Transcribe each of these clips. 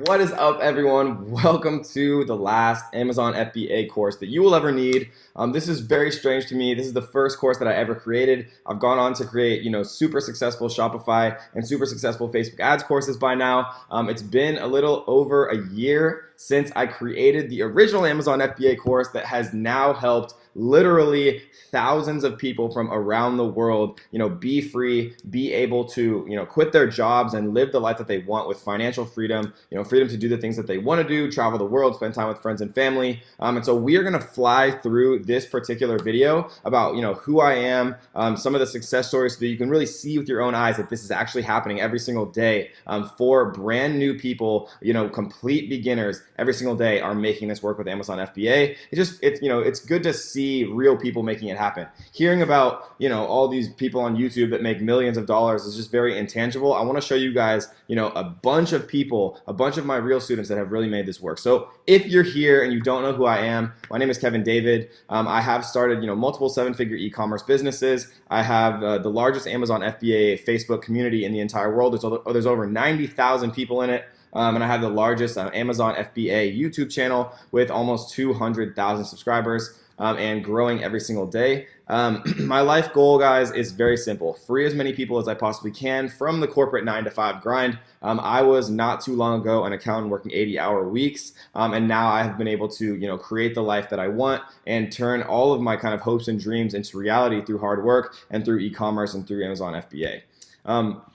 What is up, everyone? Welcome to the last Amazon FBA course that you will ever need. This is very strange to me. This is the first course that I ever created. I've gone on to create, super successful Shopify and super successful Facebook ads courses by now. It's been a little over a year since I created the original Amazon FBA course that has now helped literally thousands of people from around the world, be free, be able to, quit their jobs and live the life that they want with financial freedom, freedom to do the things that they want to do, travel the world, spend time with friends and family. And so we are going to fly through this particular video about, who I am, some of the success stories so that you can really see with your own eyes that this is actually happening every single day for brand new people, complete beginners every single day are making this work with Amazon FBA. It's good to see real people making it happen. Hearing about, all these people on YouTube that make millions of dollars is just very intangible. I want to show you guys, a bunch of people, a bunch of my real students that have really made this work. So if you're here and you don't know who I am, my name is Kevin David. I have started, multiple seven-figure e-commerce businesses. I have the largest Amazon FBA Facebook community in the entire world. There's over 90,000 people in it. And I have the largest Amazon FBA YouTube channel with almost 200,000 subscribers and growing every single day. My life goal, guys, is very simple. Free as many people as I possibly can from the corporate 9-to-5 grind. I was not too long ago an accountant working 80-hour weeks, and now I have been able to, create the life that I want and turn all of my kind of hopes and dreams into reality through hard work and through e-commerce and through Amazon FBA.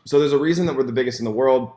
So there's a reason that we're the biggest in the world.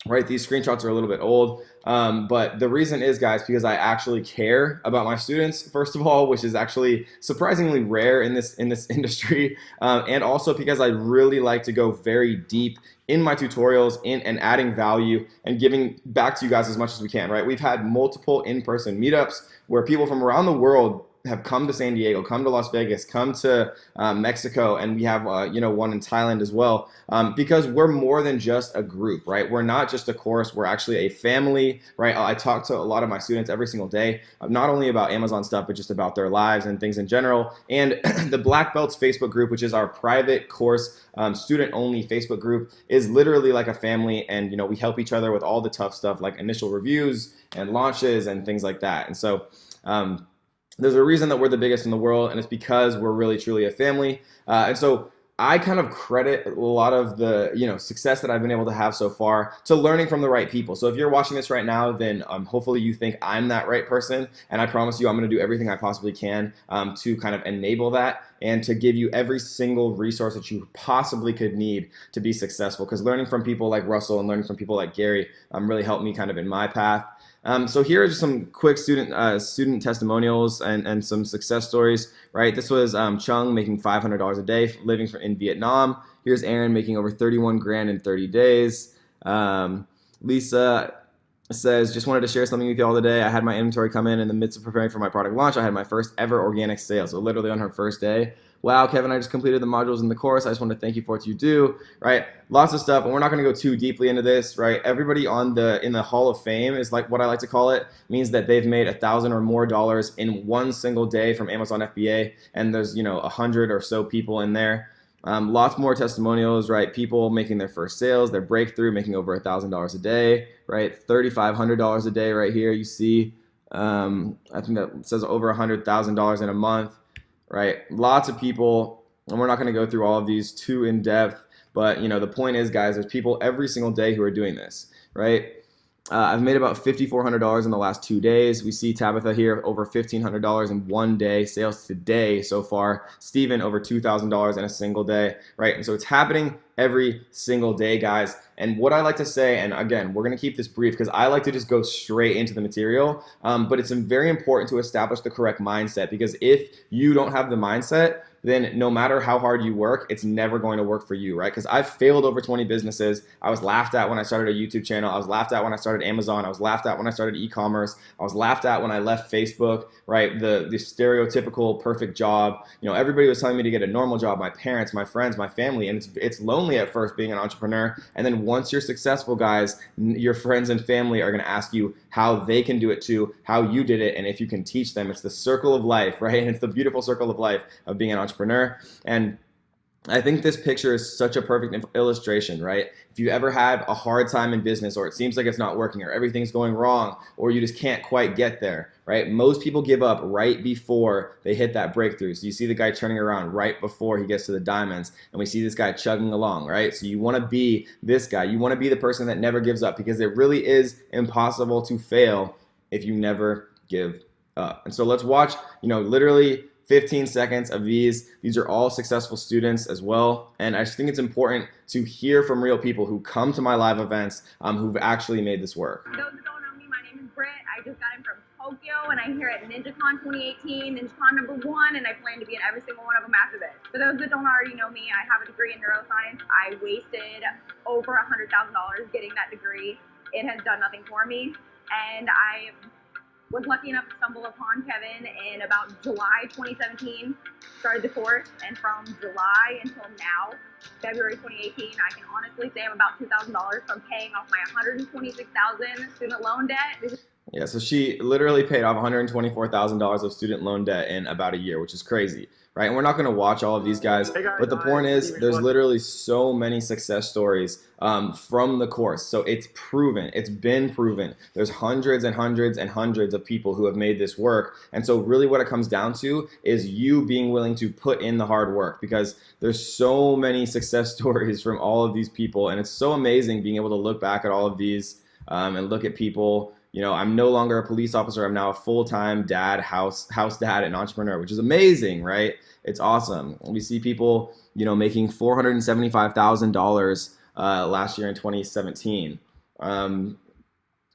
Right, these screenshots are a little bit old, but the reason is, guys, because I actually care about my students, first of all, which is actually surprisingly rare in this industry, and also because I really like to go very deep in my tutorials and adding value and giving back to you guys as much as we can. Right, we've had multiple in-person meetups where people from around the world have come to San Diego, come to Las Vegas, come to Mexico, and we have one in Thailand as well, because we're more than just a group, right? We're not just a course, we're actually a family, right? I talk to a lot of my students every single day, not only about Amazon stuff, but just about their lives and things in general. And the Black Belts Facebook group, which is our private course, student-only Facebook group, is literally like a family, and we help each other with all the tough stuff like initial reviews and launches and things like that. And so there's a reason that we're the biggest in the world, and it's because we're really truly a family. And so I kind of credit a lot of the success that I've been able to have so far to learning from the right people. So if you're watching this right now, then hopefully you think I'm that right person, and I promise you I'm going to do everything I possibly can to kind of enable that and to give you every single resource that you possibly could need to be successful, because learning from people like Russell and learning from people like Gary really helped me kind of in my path. So here are just some quick student testimonials and some success stories, right? This was Chung making $500 a day living in Vietnam. Here's Aaron making over 31 grand in 30 days. Lisa says, just wanted to share something with you all today. I had my inventory come in the midst of preparing for my product launch. I had my first ever organic sale, so literally on her first day. Wow, Kevin, I just completed the modules in the course. I just want to thank you for what you do, right? Lots of stuff, and we're not going to go too deeply into this, right? Everybody in the Hall of Fame is like what I like to call it, means that they've made $1,000 or more in one single day from Amazon FBA, and there's 100 or so people in there. Lots more testimonials, right? People making their first sales, their breakthrough, making over $1,000 a day, right? $3,500 a day right here. You see, I think that says over $100,000 in a month, right? Lots of people, and we're not going to go through all of these too in depth, but the point is, guys, there's people every single day who are doing this, right? I've made about $5,400 in the last 2 days. We see Tabitha here, over $1,500 in 1 day, sales today so far. Steven, over $2,000 in a single day, right? And so it's happening every single day, guys. And what I like to say, and again, we're going to keep this brief because I like to just go straight into the material, but it's very important to establish the correct mindset, because if you don't have the mindset, then no matter how hard you work, it's never going to work for you, right? Because I've failed over 20 businesses. I was laughed at when I started a YouTube channel. I was laughed at when I started Amazon. I was laughed at when I started e-commerce. I was laughed at when I left Facebook, right? The stereotypical perfect job. Everybody was telling me to get a normal job, my parents, my friends, my family, and it's lonely at first being an entrepreneur. And then once you're successful, guys, your friends and family are going to ask you how they can do it too, how you did it, and if you can teach them. It's the circle of life, right? And it's the beautiful circle of life of being an entrepreneur. And I think this picture is such a perfect illustration, right? If you ever had a hard time in business, or it seems like it's not working, or everything's going wrong, or you just can't quite get there, right? Most people give up right before they hit that breakthrough. So you see the guy turning around right before he gets to the diamonds, and we see this guy chugging along, right? So you want to be this guy. You want to be the person that never gives up, because it really is impossible to fail if you never give up. And so let's watch, literally 15 seconds of these. These are all successful students as well. And I just think it's important to hear from real people who come to my live events, who've actually made this work. For those that don't know me, my name is Britt. I just got in from Tokyo, and I'm here at NinjaCon 2018, NinjaCon #1, and I plan to be in every single one of them after this. For those that don't already know me, I have a degree in neuroscience. I wasted over $100,000 getting that degree. It has done nothing for me, and I was lucky enough to stumble upon Kevin in about July 2017, started the course, and from July until now, February 2018, I can honestly say I'm about $2,000 from paying off my $126,000 student loan debt. Yeah, so she literally paid off $124,000 of student loan debt in about a year, which is crazy, right? And we're not going to watch all of these guys, but the point is there's literally so many success stories from the course. So it's proven, it's been proven. There's hundreds and hundreds and hundreds of people who have made this work. And so really what it comes down to is you being willing to put in the hard work, because there's so many success stories from all of these people. And it's so amazing being able to look back at all of these and look at people. I'm no longer a police officer. I'm now a full-time dad, house dad, and entrepreneur, which is amazing, right? It's awesome. We see people, making $475,000 last year in 2017.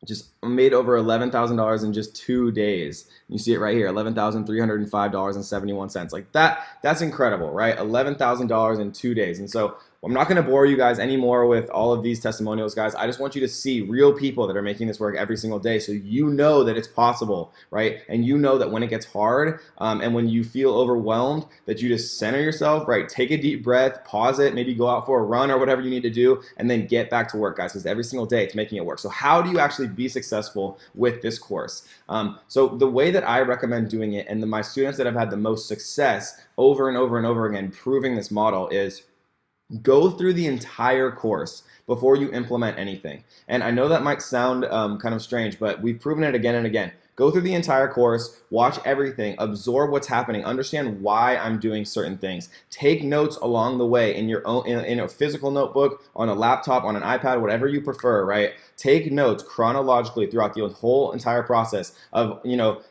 Just made over $11,000 in just 2 days. You see it right here, $11,305.71. Like that's incredible, right? $11,000 in 2 days. And so I'm not going to bore you guys anymore with all of these testimonials, guys. I just want you to see real people that are making this work every single day, so you know that it's possible, right? And you know that when it gets hard and when you feel overwhelmed, that you just center yourself, right? Take a deep breath, pause it, maybe go out for a run or whatever you need to do, and then get back to work, guys, because every single day it's making it work. So how do you actually be successful with this course? So the way that I recommend doing it, and my students that have had the most success over and over and over again proving this model, is go through the entire course before you implement anything. And I know that might sound kind of strange, but we've proven it again and again. Go through the entire course, watch everything, absorb what's happening, understand why I'm doing certain things. Take notes along the way in your own, in a physical notebook, on a laptop, on an iPad, whatever you prefer, right? Take notes chronologically throughout the whole entire process of,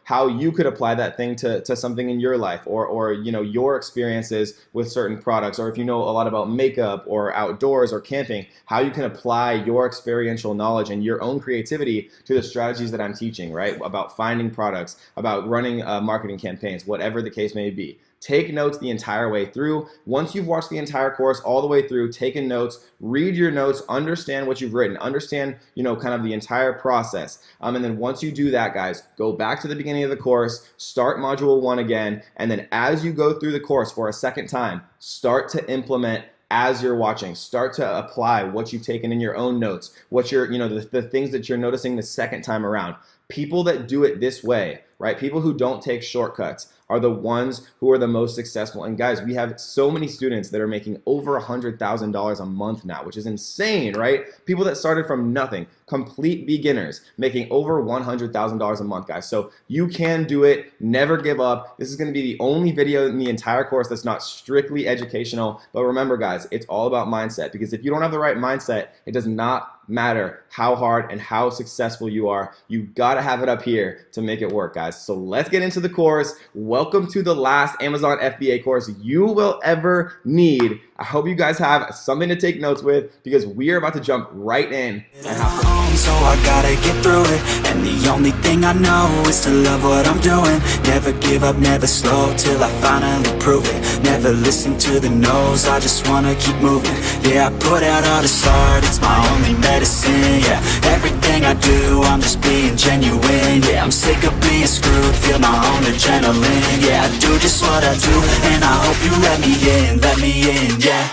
how you could apply that thing to something in your life, or your experiences with certain products, or if you know a lot about makeup or outdoors or camping, how you can apply your experiential knowledge and your own creativity to the strategies that I'm teaching, right? About finding products, about running marketing campaigns, whatever the case may be. Take notes the entire way through. Once you've watched the entire course all the way through, taken notes, read your notes, understand what you've written, understand, kind of the entire process. And then once you do that, guys, go back to the beginning of the course, start module 1 again, and then as you go through the course for a second time, start to implement as you're watching. Start to apply what you've taken in your own notes, what you're, the things that you're noticing the second time around. People that do it this way, right? People who don't take shortcuts are the ones who are the most successful. And guys, we have so many students that are making over $100,000 a month now, which is insane, right? People that started from nothing, complete beginners, making over $100,000 a month, guys. So you can do it. Never give up. This is going to be the only video in the entire course that's not strictly educational. But remember, guys, it's all about mindset, because if you don't have the right mindset, it does not matter how hard and how successful you are. You gotta have it up here to make it work, guys. So let's get into the course. Welcome to the last Amazon FBA course you will ever need. I hope you guys have something to take notes with, because we are about to jump right in and have fun. So I gotta get through it, and the only thing I know is to love what I'm doing. Never give up, never slow, till I finally prove it. Never listen to the no's, I just wanna keep moving. Yeah, I put out all this art, it's my only medicine. Yeah, everything I do, I'm just being genuine. Yeah, I'm sick of being screwed, feel my own adrenaline. Yeah, I do just what I do, and I hope you let me in, yeah.